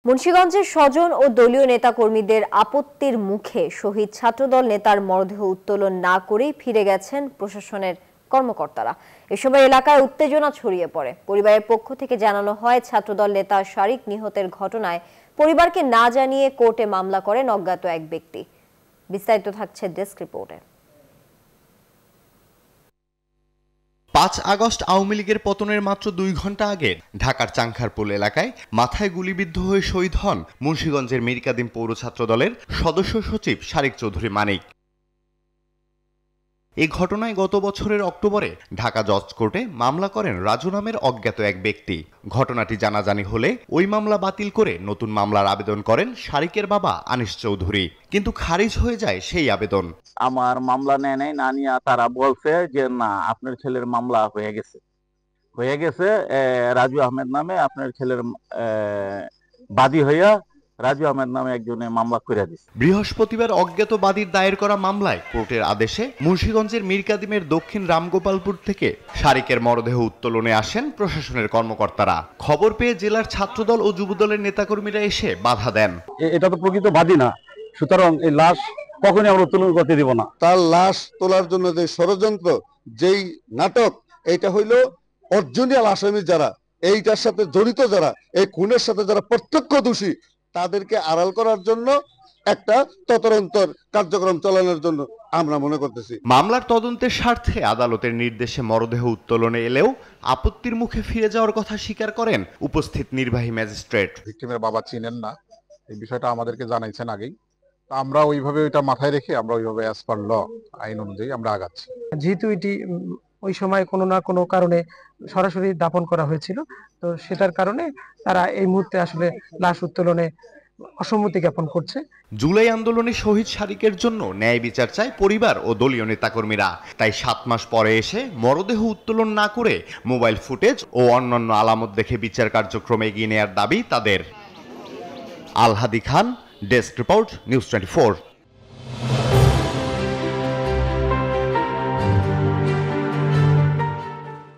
মুন্সিগঞ্জের স্বজন ও দলীয় নেতাকর্মীদের আপত্তির মুখে শহীদ ছাত্রদল নেতার মরদেহ উত্তোলন না করেই ফিরে গেছেন প্রশাসনের কর্মকর্তারা। এ সময় এলাকায় উত্তেজনা ছড়িয়ে পড়ে। পরিবারের পক্ষ থেকে জানানো হয়, ছাত্রদল নেতা শারিক নিহতের ঘটনায় পরিবারকে না জানিয়ে কোর্টে মামলা করেন অজ্ঞাত এক ব্যক্তি। বিস্তারিত থাকছে ডেস্ক রিপোর্টে। ৫ আগস্ট আওয়ামী লীগের পতনের মাত্র ২ ঘন্টা আগে ঢাকার চাংখারপুল এলাকায় মাথায় গুলিবিদ্ধ হয়ে শহীদ হন মুন্সিগঞ্জের মীরকাদিম পৌর ছাত্র দলের সদস্য সচিব শারিক চৌধুরী মানিক। এই ঘটনায় গত বছরের অক্টোবরে ঢাকা জজ কোর্টে মামলা করেন রাজু নামের অজ্ঞাত এক ব্যক্তি। ঘটনাটি জানাজানি হলে ওই মামলা বাতিল করে নতুন মামলার আবেদন করেন শারিকের বাবা আনিস চৌধুরী, কিন্তু খারিজ হয়ে যায় সেই আবেদন। আমার মামলা নেয় নাই, না নিয়ে তারা বলছে যে না, আপনার ছেলের মামলা হয়ে গেছে রাজু আহমেদ নামে আপনার ছেলের বাদী হইয়া রাজু আহমেদ নামে একজনে মামলা করে দিয়েছে। বৃহস্পতিবার অজ্ঞাত বাদীর দায়ের করা মামলায় কোর্টের আদেশে মুন্সিগঞ্জের মীরকাদিমের দক্ষিণ রামগোপালপুর থেকে শারিকের মরদেহ উত্তোলনে আসেন প্রশাসনের কর্মকর্তারা। খবর পেয়ে জেলার ছাত্রদল ও যুবদলের নেতাকর্মীরা এসে বাধা দেন। এটা তো প্রকৃত বাদী না, সুতরাং এই লাশ কখনই আমরা উত্তোলন করতে দিব না। তার লাশ তোলার জন্য যে ষড়যন্ত্র, যেই নাটক, এটা হইল অরিজিনাল আসামি যারা, এইটার সাথে জড়িত যারা, এই খুনের সাথে যারা প্রত্যক্ষ দোষী, তাদেরকে আড়াল করার জন্য একটা তদন্তর কার্যক্রম চালানোর জন্য আমরা মনে করতেছি। মামলার তদন্তের স্বার্থে আদালতের নির্দেশে মরদেহ উত্তোলনে এলেও আপত্তির মুখে ফিরে যাওয়ার কথা স্বীকার করেন উপস্থিত নির্বাহী ম্যাজিস্ট্রেট। ভিকটিমের বাবা চিনেন না, এই বিষয়টা আমাদেরকে জানাইছেন আগেই। আমরা ওইভাবে ওইটা মাথায় রেখে আমরা ওইভাবে অ্যাজ পার ল, আইন অনুযায়ী আমরা আগাচ্ছি। যেহেতু এটি ওই সময় কোনো না কোনো কারণে সরাসরি দাপন করা হয়েছিল, তো সেটার কারণে তারা এই মুহূর্তে আসলে লাশ উত্তোলনে অসম্মতি জ্ঞাপন করছে। জুলাই আন্দোলনে শহীদ শারিকের জন্য ন্যায় বিচার চায় পরিবার ও দলীয় নেতাকর্মীরা। তাই ৭ মাস পরে এসে মরদেহ উত্তোলন না করে মোবাইল ফুটেজ ও অন্যান্য আলামত দেখে বিচার কার্যক্রমে এগিয়ে নেওয়ার দাবি তাদের। আলহাদি খান, ডেস্ক রিপোর্ট, নিউজ 24।